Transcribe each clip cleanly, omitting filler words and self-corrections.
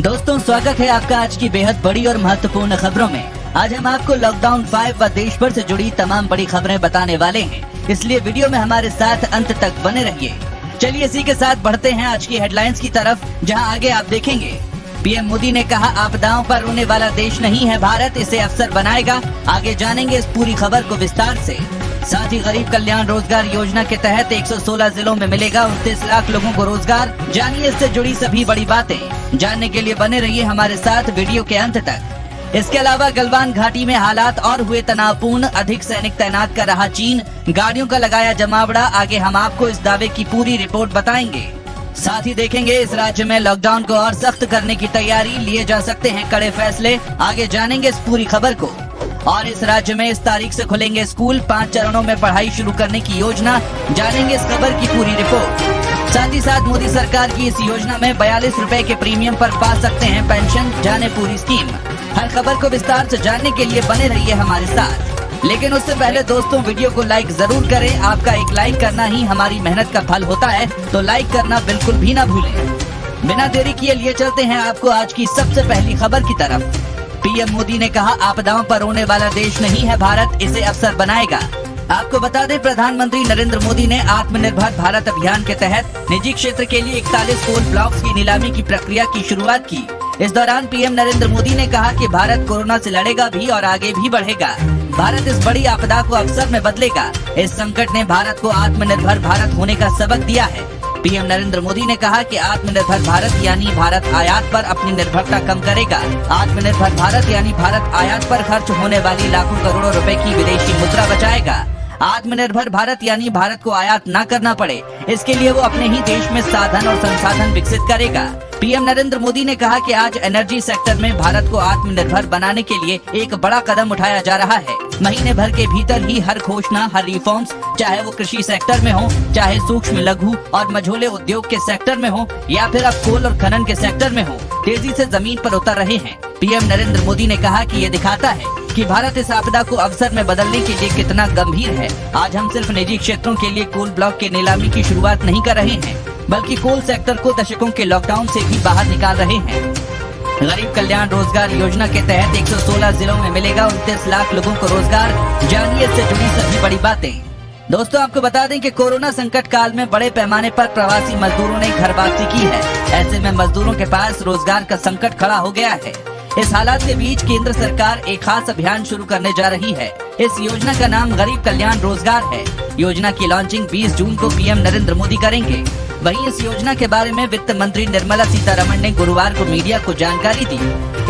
दोस्तों, स्वागत है आपका आज की बेहद बड़ी और महत्वपूर्ण खबरों में। आज हम आपको लॉकडाउन 5 व देश भर से जुड़ी तमाम बड़ी खबरें बताने वाले हैं, इसलिए वीडियो में हमारे साथ अंत तक बने रहिए। चलिए इसी के साथ बढ़ते हैं आज की हेडलाइंस की तरफ, जहां आगे आप देखेंगे पीएम मोदी ने कहा, आपदाओं पर रोने वाला देश नहीं है भारत, इसे अवसर बनाएगा। आगे जानेंगे इस पूरी खबर को विस्तार से। साथ ही गरीब कल्याण रोजगार योजना के तहत 116 जिलों में मिलेगा 29 लाख लोगों को रोजगार। जानिए इससे जुड़ी सभी बड़ी बातें। जानने के लिए बने रहिए हमारे साथ वीडियो के अंत तक। इसके अलावा गलवान घाटी में हालात और हुए तनावपूर्ण, अधिक सैनिक तैनात कर रहा चीन, गाड़ियों का लगाया जमावड़ा। आगे हम आपको इस दावे की पूरी रिपोर्ट बताएंगे। साथ ही देखेंगे इस राज्य में लॉकडाउन को और सख्त करने की तैयारी, लिए जा सकते हैं कड़े फैसले। आगे जानेंगे इस पूरी खबर को। और इस राज्य में इस तारीख से खुलेंगे स्कूल, 5 चरणों में पढ़ाई शुरू करने की योजना। जानेंगे इस खबर की पूरी रिपोर्ट। साथ ही साथ मोदी सरकार की इस योजना में 42 रुपए के प्रीमियम पर पा सकते हैं पेंशन। जाने पूरी स्कीम। हर खबर को विस्तार से जानने के लिए बने रहिए हमारे साथ। लेकिन उससे पहले दोस्तों, वीडियो को लाइक जरूर करें। आपका एक लाइक करना ही हमारी मेहनत का फल होता है, तो लाइक करना बिल्कुल भी न भूलें। बिना देरी किए लिए चलते हैं आपको आज की सबसे पहली खबर की तरफ। पीएम मोदी ने कहा, आपदाओं पर रोने वाला देश नहीं है भारत, इसे अवसर बनाएगा। आपको बता दें, प्रधानमंत्री नरेंद्र मोदी ने आत्मनिर्भर भारत अभियान के तहत निजी क्षेत्र के लिए 41 कोल ब्लॉक्स की नीलामी की प्रक्रिया की शुरुआत की। इस दौरान पीएम नरेंद्र मोदी ने कहा कि भारत कोरोना से लड़ेगा भी और आगे भी बढ़ेगा। भारत इस बड़ी आपदा को अवसर में बदलेगा। इस संकट ने भारत को आत्मनिर्भर भारत होने का सबक दिया है। पीएम नरेंद्र मोदी ने कहा कि आत्मनिर्भर भारत यानी भारत आयात पर अपनी निर्भरता कम करेगा। आत्मनिर्भर भारत यानी भारत आयात पर खर्च होने वाली लाखों करोड़ों रुपए की विदेशी मुद्रा बचाएगा। आत्मनिर्भर भारत यानी भारत को आयात न करना पड़े, इसके लिए वो अपने ही देश में साधन और संसाधन विकसित करेगा। पीएम नरेंद्र मोदी ने कहा कि आज एनर्जी सेक्टर में भारत को आत्मनिर्भर बनाने के लिए एक बड़ा कदम उठाया जा रहा है। महीने भर के भीतर ही हर घोषणा, हर रिफॉर्म्स, चाहे वो कृषि सेक्टर में हो, चाहे सूक्ष्म लघु और मझोले उद्योग के सेक्टर में हो, या फिर अब कोल और खनन के सेक्टर में हो, तेजी से जमीन पर उतर रहे हैं। पीएम नरेंद्र मोदी ने कहा कि ये दिखाता है कि भारत इस आपदा को अवसर में बदलने के लिए कितना गंभीर है। आज हम सिर्फ निजी क्षेत्रों के लिए कोल ब्लॉक के नीलामी की शुरुआत नहीं कर रहे हैं, बल्कि कोल सेक्टर को दशकों के लॉकडाउन से भी बाहर निकाल रहे हैं। गरीब कल्याण रोजगार योजना के तहत 116 जिलों में मिलेगा 29 लाख लोगों को रोजगार। जानिए इससे जुड़ी सभी बड़ी बातें। दोस्तों, आपको बता दें कि कोरोना संकट काल में बड़े पैमाने पर प्रवासी मजदूरों ने घर वापसी की है। ऐसे में मजदूरों के पास रोजगार का संकट खड़ा हो गया है। इस हालात के बीच केंद्र सरकार एक खास अभियान शुरू करने जा रही है। इस योजना का नाम गरीब कल्याण रोजगार है। योजना की लॉन्चिंग 20 जून को पीएम नरेंद्र मोदी करेंगे। वहीं इस योजना के बारे में वित्त मंत्री निर्मला सीतारमण ने गुरुवार को मीडिया को जानकारी दी।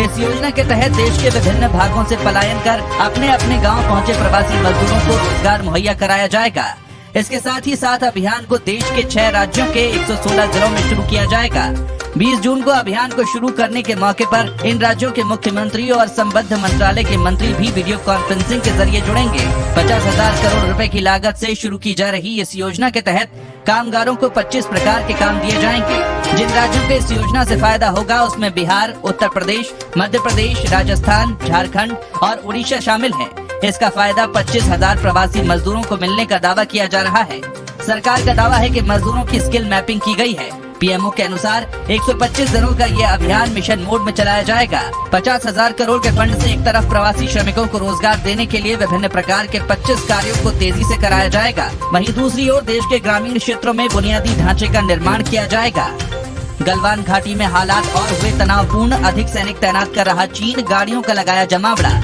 इस योजना के तहत देश के विभिन्न भागों से पलायन कर अपने अपने गांव पहुंचे प्रवासी मजदूरों को रोजगार मुहैया कराया जाएगा। इसके साथ ही साथ अभियान को देश के 6 राज्यों के 116 जिलों में शुरू किया जाएगा। 20 जून को अभियान को शुरू करने के मौके पर इन राज्यों के मुख्यमंत्री और संबद्ध मंत्रालय के मंत्री भी वीडियो कॉन्फ्रेंसिंग के जरिए जुड़ेंगे। 50,000 करोड़ रुपए की लागत से शुरू की जा रही इस योजना के तहत कामगारों को 25 प्रकार के काम दिए जाएंगे। जिन राज्यों को इस योजना से फायदा होगा उसमें बिहार, उत्तर प्रदेश, मध्य प्रदेश, राजस्थान, झारखंड और उड़ीसा शामिल है। इसका फायदा 25,000 प्रवासी मजदूरों को मिलने का दावा किया जा रहा है। सरकार का दावा है कि मजदूरों की स्किल मैपिंग की गई है। पीएमओ के अनुसार 125 दिनों का ये अभियान मिशन मोड में चलाया जाएगा। 50,000 करोड़ के फंड से एक तरफ प्रवासी श्रमिकों को रोजगार देने के लिए विभिन्न प्रकार के 25 कार्यों को तेजी से कराया जाएगा। वहीं दूसरी ओर देश के ग्रामीण क्षेत्रों में बुनियादी ढांचे का निर्माण किया जाएगा। गलवान घाटी में हालात और हुए तनावपूर्ण, अधिक सैनिक तैनात कर रहा चीन, गाड़ियों का लगाया जमावड़ा।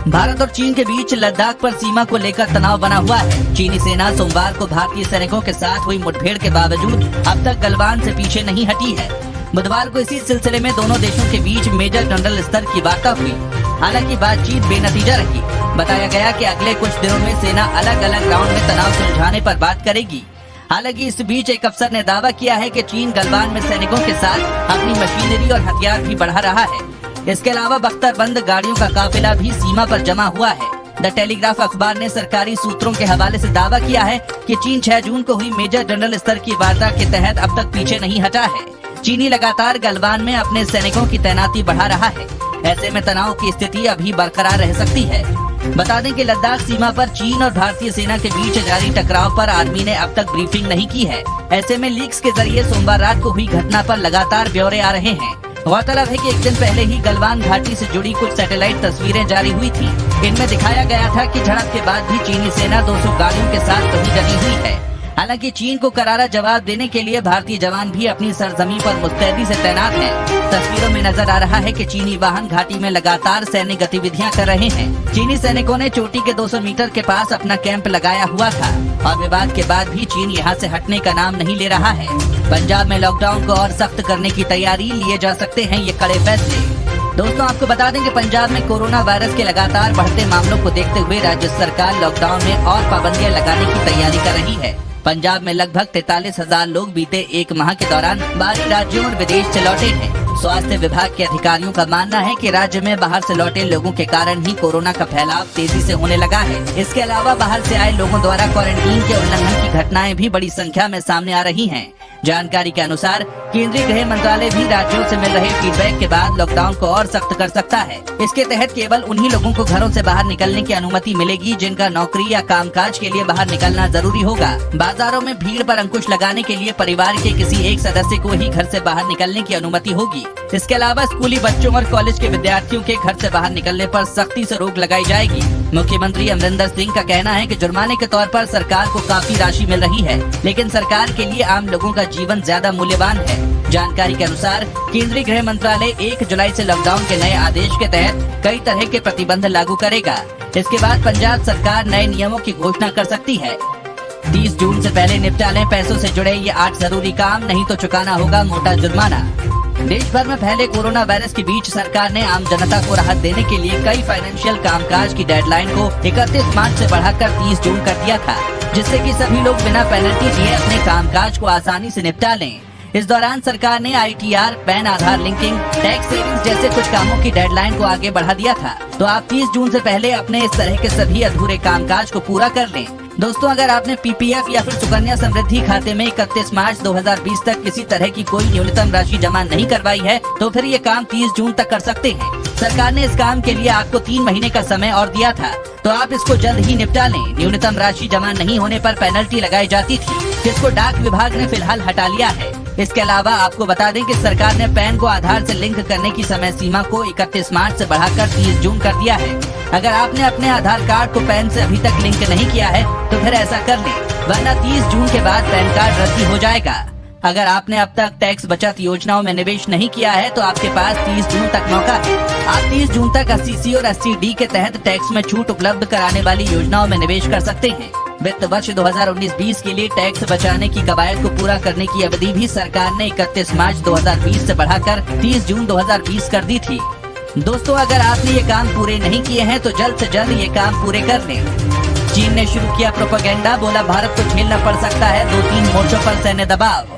भारत और चीन के बीच लद्दाख पर सीमा को लेकर तनाव बना हुआ है। चीनी सेना सोमवार को भारतीय सैनिकों के साथ हुई मुठभेड़ के बावजूद अब तक गलवान से पीछे नहीं हटी है। बुधवार को इसी सिलसिले में दोनों देशों के बीच मेजर जनरल स्तर की वार्ता हुई। हालांकि बातचीत बेनतीजा रही। बताया गया कि अगले कुछ दिनों में सेना अलग अलग राउंड में तनाव सुलझाने पर बात करेगी। हालांकि इस बीच एक अफसर ने दावा किया है कि चीन गलवान में सैनिकों के साथ अपनी मशीनरी और हथियार भी बढ़ा रहा है। इसके अलावा बख्तरबंद गाड़ियों का काफिला भी सीमा पर जमा हुआ है। द टेलीग्राफ अखबार ने सरकारी सूत्रों के हवाले से दावा किया है कि चीन 6 जून को हुई मेजर जनरल स्तर की वार्ता के तहत अब तक पीछे नहीं हटा है। चीनी लगातार गलवान में अपने सैनिकों की तैनाती बढ़ा रहा है। ऐसे में तनाव की स्थिति अभी बरकरार रह सकती है। बता दें कि लद्दाख सीमा पर चीन और भारतीय सेना के बीच जारी टकराव पर आर्मी ने अब तक ब्रीफिंग नहीं की है। ऐसे में लीक्स के जरिए सोमवार रात को हुई घटना पर लगातार ब्यौरे आ रहे हैं। गौरतलब है कि एक दिन पहले ही गलवान घाटी से जुड़ी कुछ सैटेलाइट तस्वीरें जारी हुई थी। इनमें दिखाया गया था कि झड़प के बाद भी चीनी सेना 200 गाड़ियों के साथ वहीं डटी हुई है। हालांकि चीन को करारा जवाब देने के लिए भारतीय जवान भी अपनी सरजमी पर मुस्तैदी से तैनात हैं। तस्वीरों में नजर आ रहा है कि चीनी वाहन घाटी में लगातार सैन्य गतिविधियां कर रहे हैं। चीनी सैनिकों ने चोटी के 200 मीटर के पास अपना कैंप लगाया हुआ था और विवाद के बाद भी चीन यहां से हटने का नाम नहीं ले रहा है। पंजाब में लॉकडाउन को और सख्त करने की तैयारी, लिए जा सकते हैं ये कड़े फैसले। दोस्तों, आपको बता दें कि पंजाब में कोरोना वायरस के लगातार बढ़ते मामलों को देखते हुए राज्य सरकार लॉकडाउन में और पाबंदियां लगाने की तैयारी कर रही है। पंजाब में लगभग 43,000 लोग बीते एक माह के दौरान बाहरी राज्यों और विदेश से लौटे हैं। स्वास्थ्य विभाग के अधिकारियों का मानना है कि राज्य में बाहर से लौटे लोगों के कारण ही कोरोना का फैलाव तेजी से होने लगा है। इसके अलावा बाहर से आए लोगों द्वारा क्वारंटीन के उल्लंघन की घटनाएं भी बड़ी संख्या में सामने आ रही हैं। जानकारी के अनुसार केंद्रीय गृह मंत्रालय भी राज्यों से मिल रहे फीडबैक के बाद लॉकडाउन को और सख्त कर सकता है। इसके तहत केवल उन्हीं लोगों को घरों से बाहर निकलने की अनुमति मिलेगी जिनका नौकरी या कामकाज के लिए बाहर निकलना जरूरी होगा। बाजारों में भीड़ पर अंकुश लगाने के लिए परिवार के किसी एक सदस्य को ही घर से बाहर निकलने की अनुमति होगी। इसके अलावा स्कूली बच्चों और कॉलेज के विद्यार्थियों के घर से बाहर निकलने पर सख्ती से रोक लगाई जाएगी। मुख्यमंत्री अमरिंदर सिंह का कहना है कि जुर्माने के तौर पर सरकार को काफी राशि मिल रही है, लेकिन सरकार के लिए आम लोगों का जीवन ज्यादा मूल्यवान है। जानकारी के अनुसार केंद्रीय गृह मंत्रालय 1 जुलाई से लॉकडाउन के नए आदेश के तहत कई तरह के प्रतिबंध लागू करेगा। इसके बाद पंजाब सरकार नए नियमों की घोषणा कर सकती है। 30 जून से पहले निपटा लें पैसों से जुड़े ये 8 जरूरी काम, नहीं तो चुकाना होगा मोटा जुर्माना। देश भर में फैले कोरोना वायरस के बीच सरकार ने आम जनता को राहत देने के लिए कई फाइनेंशियल कामकाज की डेडलाइन को 31 मार्च से बढ़ाकर 30 जून कर दिया था, जिससे कि सभी लोग बिना पेनल्टी दिए अपने कामकाज को आसानी से निपटा लें। इस दौरान सरकार ने ITR, पैन आधार लिंकिंग, टैक्स सेविंग्स जैसे कुछ कामों की डेडलाइन को आगे बढ़ा दिया था। तो आप 30 जून से पहले अपने इस तरह के सभी अधूरे कामकाज को पूरा कर लें। दोस्तों, अगर आपने PPF या फिर सुकन्या समृद्धि खाते में 31 मार्च 2020 तक किसी तरह की कोई न्यूनतम राशि जमा नहीं करवाई है, तो फिर ये काम 30 जून तक कर सकते हैं। सरकार ने इस काम के लिए आपको 3 महीने का समय और दिया था, तो आप इसको जल्द ही निपटा लें। न्यूनतम राशि जमा नहीं होने पर पेनल्टी लगाई जाती थी, जिसको डाक विभाग ने फिलहाल हटा लिया है। इसके अलावा आपको बता दें कि सरकार ने पैन को आधार से लिंक करने की समय सीमा को 31 मार्च से बढ़ाकर 30 जून कर दिया है। अगर आपने अपने आधार कार्ड को पैन से अभी तक लिंक नहीं किया है, तो फिर ऐसा कर लें, वरना 30 जून के बाद पैन कार्ड रद्द हो जाएगा। अगर आपने अब तक टैक्स बचत योजनाओं में निवेश नहीं किया है, तो आपके पास 30 जून तक मौका है। आप 30 जून तक 80C और 80D के तहत टैक्स में छूट उपलब्ध कराने वाली योजनाओं में निवेश कर सकते हैं। वित्त वर्ष 2019-20 के लिए टैक्स बचाने की कवायद को पूरा करने की अवधि भी सरकार ने 31 मार्च 2020 से बढ़ाकर 30 जून 2020 कर दी थी। दोस्तों, अगर आपने ये काम पूरे नहीं किए हैं, तो जल्द से जल्द ये काम पूरे कर लें। चीन ने शुरू किया प्रोपेगेंडा, बोला भारत को झेलना पड़ सकता है 2-3 मोर्चों पर सैन्य दबाव।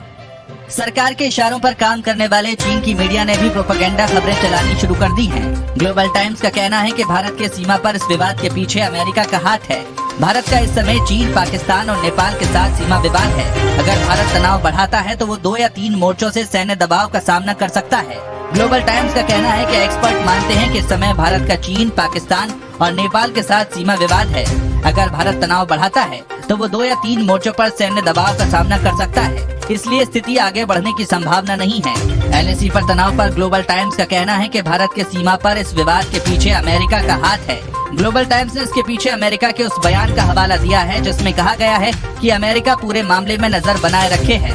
सरकार के इशारों पर काम करने वाले चीन की मीडिया ने भी प्रोपेगेंडा खबरें चलानी शुरू कर दी हैं। ग्लोबल टाइम्स का कहना है कि भारत के सीमा पर इस विवाद के पीछे अमेरिका का हाथ है। भारत का इस समय चीन, पाकिस्तान और नेपाल के साथ सीमा विवाद है। अगर भारत तनाव बढ़ाता है तो वो 2 या 3 मोर्चों से सैन्य दबाव का सामना कर सकता है। ग्लोबल टाइम्स का कहना है कि एक्सपर्ट मानते हैं कि इस समय भारत का चीन, पाकिस्तान और नेपाल के साथ सीमा विवाद है। अगर भारत तनाव बढ़ाता है तो वो 2 या 3 मोर्चों पर सैन्य दबाव का सामना कर सकता है, इसलिए स्थिति आगे बढ़ने की संभावना नहीं है। LAC पर तनाव पर ग्लोबल टाइम्स का कहना है कि भारत के सीमा पर इस विवाद के पीछे अमेरिका का हाथ है। ग्लोबल टाइम्स ने इसके पीछे अमेरिका के उस बयान का हवाला दिया है जिसमें कहा गया है कि अमेरिका पूरे मामले में नजर बनाए रखे है।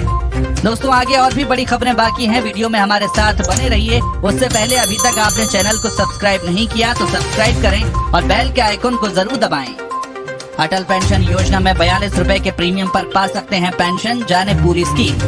दोस्तों, आगे और भी बड़ी खबरें बाकी हैं, वीडियो में हमारे साथ बने रहिए। उससे पहले अभी तक आपने चैनल को सब्सक्राइब नहीं किया तो सब्सक्राइब करें और बेल के आइकन को जरूर दबाएं। अटल पेंशन योजना में 42 रुपए के प्रीमियम पर पा सकते हैं पेंशन, जाने पूरी स्कीम।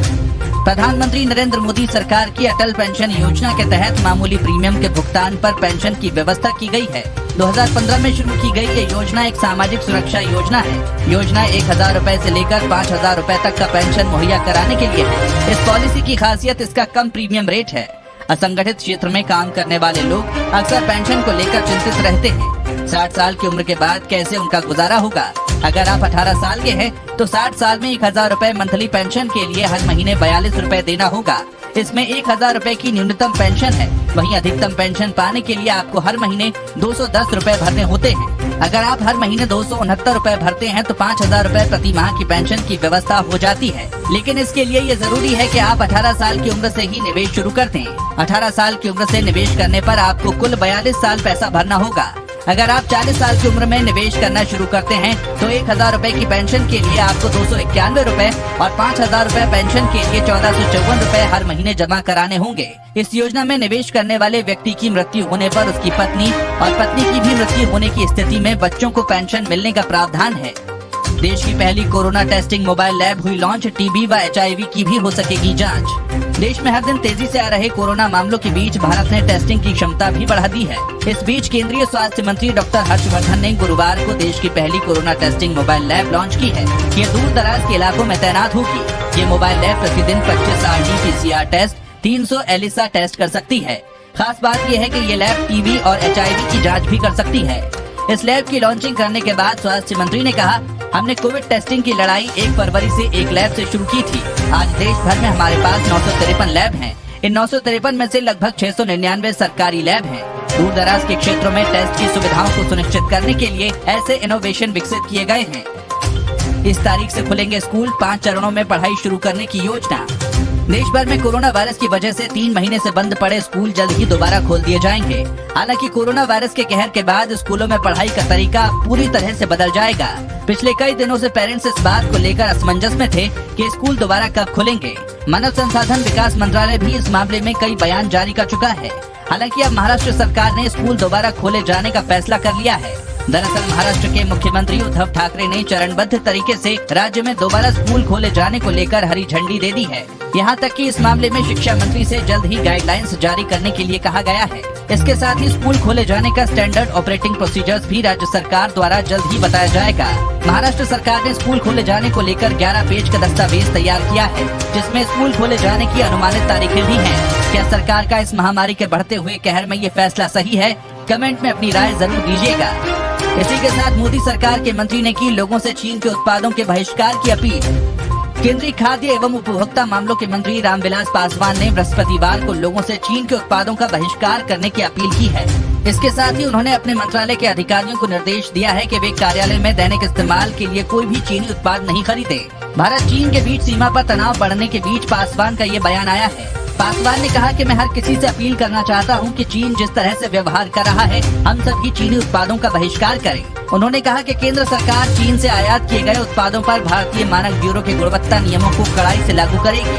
प्रधानमंत्री नरेंद्र मोदी सरकार की अटल पेंशन योजना के तहत मामूली प्रीमियम के भुगतान पर पेंशन की व्यवस्था की गई है। 2015 में शुरू की गई ये योजना एक सामाजिक सुरक्षा योजना है। योजना 1000 रुपए से लेकर 5000 रुपए तक का पेंशन मुहैया कराने के लिए है। इस पॉलिसी की खासियत इसका कम प्रीमियम रेट है। असंगठित क्षेत्र में काम करने वाले लोग अक्सर पेंशन को लेकर चिंतित रहते हैं। 60 साल की उम्र के बाद कैसे उनका गुजारा होगा। अगर आप 18 साल के हैं तो 60 साल में 1000 रुपए मंथली पेंशन के लिए हर महीने 42 रुपए देना होगा। इसमें 1000 रुपए की न्यूनतम पेंशन है। वहीं अधिकतम पेंशन पाने के लिए आपको हर महीने 210 रुपए भरने होते हैं। अगर आप हर महीने 269 रूपए भरते हैं तो 5,000 रूपए प्रति माह की पेंशन की व्यवस्था हो जाती है। लेकिन इसके लिए ये जरूरी है कि आप 18 साल की उम्र से ही निवेश शुरू कर दें। 18 साल की उम्र से निवेश करने पर आपको कुल 42 साल पैसा भरना होगा। अगर आप 40 साल की उम्र में निवेश करना शुरू करते हैं तो 1,000 रूपए की पेंशन के लिए आपको 291 रूपए और 5,000 रूपए पेंशन के लिए 1,454 रूपए हर महीने जमा कराने होंगे। इस योजना में निवेश करने वाले व्यक्ति की मृत्यु होने पर उसकी पत्नी और पत्नी की भी मृत्यु होने की स्थिति में बच्चों को पेंशन मिलने का प्रावधान है। देश की पहली कोरोना टेस्टिंग मोबाइल लैब हुई लॉन्च। टीबी व HIV की भी हो सकेगी जांच। देश में हर दिन तेजी से आ रहे कोरोना मामलों के बीच भारत ने टेस्टिंग की क्षमता भी बढ़ा दी है। इस बीच केंद्रीय स्वास्थ्य मंत्री डॉक्टर हर्षवर्धन ने गुरुवार को देश की पहली corona testing mobile lab launch की है। ये दूर दराज के इलाकों में तैनात होगी। ये मोबाइल लैब प्रतिदिन 25 RT-PCR टेस्ट, 300 ELISA टेस्ट कर सकती है। खास बात यह है कि ये लैब टीबी और HIV की जाँच भी कर सकती है। इस लैब की लॉन्चिंग करने के बाद स्वास्थ्य मंत्री ने कहा, हमने कोविड टेस्टिंग की लड़ाई 1 फरवरी से एक लैब से शुरू की थी। आज देश भर में हमारे पास 953 लैब हैं। इन 953 में से लगभग 699 सरकारी लैब हैं। दूर दराज के क्षेत्रों में टेस्ट की सुविधाओं को सुनिश्चित करने के लिए ऐसे इनोवेशन विकसित किए गए हैं। इस तारीख से खुलेंगे स्कूल। 5 चरणों में पढ़ाई शुरू करने की योजना। देश भर में कोरोना वायरस की वजह से 3 महीने से बंद पड़े स्कूल जल्द ही दोबारा खोल दिए जाएंगे। हालांकि कोरोना वायरस के कहर के बाद स्कूलों में पढ़ाई का तरीका पूरी तरह से बदल जाएगा। पिछले कई दिनों से पेरेंट्स इस बात को लेकर असमंजस में थे कि स्कूल दोबारा कब खुलेंगे। मानव संसाधन विकास मंत्रालय भी इस मामले में कई बयान जारी कर चुका है। हालांकि अब महाराष्ट्र सरकार ने स्कूल दोबारा खोले जाने का फैसला कर लिया है। दरअसल महाराष्ट्र के मुख्यमंत्री उद्धव ठाकरे ने चरणबद्ध तरीके से राज्य में दोबारा स्कूल खोले जाने को लेकर हरी झंडी दे दी है। यहाँ तक कि इस मामले में शिक्षा मंत्री से जल्द ही गाइडलाइंस जारी करने के लिए कहा गया है। इसके साथ ही स्कूल खोले जाने का स्टैंडर्ड ऑपरेटिंग प्रोसीजर्स भी राज्य सरकार द्वारा जल्द ही बताया जाएगा। महाराष्ट्र सरकार ने स्कूल खोले जाने को लेकर 11 पेज का दस्तावेज तैयार किया है, जिसमें स्कूल खोले जाने की अनुमानित तारीखें भी हैं। क्या सरकार का इस महामारी के बढ़ते हुए कहर में ये फैसला सही है? कमेंट में अपनी राय जरूर दीजिएगा। इसी के साथ मोदी सरकार के मंत्री ने की लोगों से चीन के उत्पादों के बहिष्कार की अपील। केंद्रीय खाद्य एवं उपभोक्ता मामलों के मंत्री रामविलास पासवान ने बृहस्पतिवार को लोगों से चीन के उत्पादों का बहिष्कार करने की अपील की है। इसके साथ ही उन्होंने अपने मंत्रालय के अधिकारियों को निर्देश दिया है कि वे कार्यालय में दैनिक इस्तेमाल के लिए कोई भी चीनी उत्पाद नहीं खरीदे। भारत चीन के बीच सीमा पर तनाव बढ़ने के बीच पासवान का ये बयान आया है। पासवान ने कहा कि मैं हर किसी से अपील करना चाहता हूं कि चीन जिस तरह से व्यवहार कर रहा है, हम सभी चीनी उत्पादों का बहिष्कार करें। उन्होंने कहा कि केंद्र सरकार चीन से आयात किए गए उत्पादों पर भारतीय मानक ब्यूरो के गुणवत्ता नियमों को कड़ाई से लागू करेगी।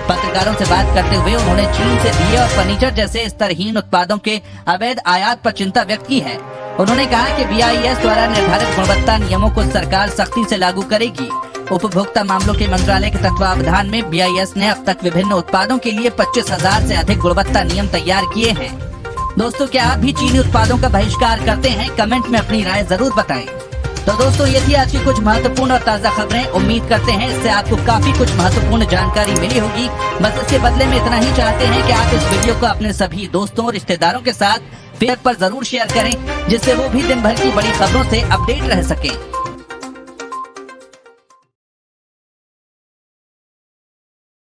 पत्रकारों से बात करते हुए उन्होंने चीन से दिए और फर्नीचर जैसे स्तरहीन उत्पादों के अवैध आयात पर चिंता व्यक्त की है। उन्होंने कहा कि BIS द्वारा निर्धारित गुणवत्ता नियमों को सरकार सख्ती से लागू करेगी। उपभोक्ता मामलों के मंत्रालय के तत्वावधान में BIS ने अब तक विभिन्न उत्पादों के लिए 25,000 से अधिक गुणवत्ता नियम तैयार किए हैं। दोस्तों, क्या आप भी चीनी उत्पादों का बहिष्कार करते हैं? कमेंट में अपनी राय जरूर बताएं। तो दोस्तों, ये थी आज की कुछ महत्वपूर्ण और ताज़ा खबरें। उम्मीद करते हैं इससे आपको काफी कुछ महत्वपूर्ण जानकारी मिली होगी। बस इसके बदले में इतना ही चाहते हैं कि आप इस वीडियो को अपने सभी दोस्तों और रिश्तेदारों के साथ फेसबुक पर जरूर शेयर करें, जिससे वो भी दिन भर की बड़ी खबरों से अपडेट रह सके।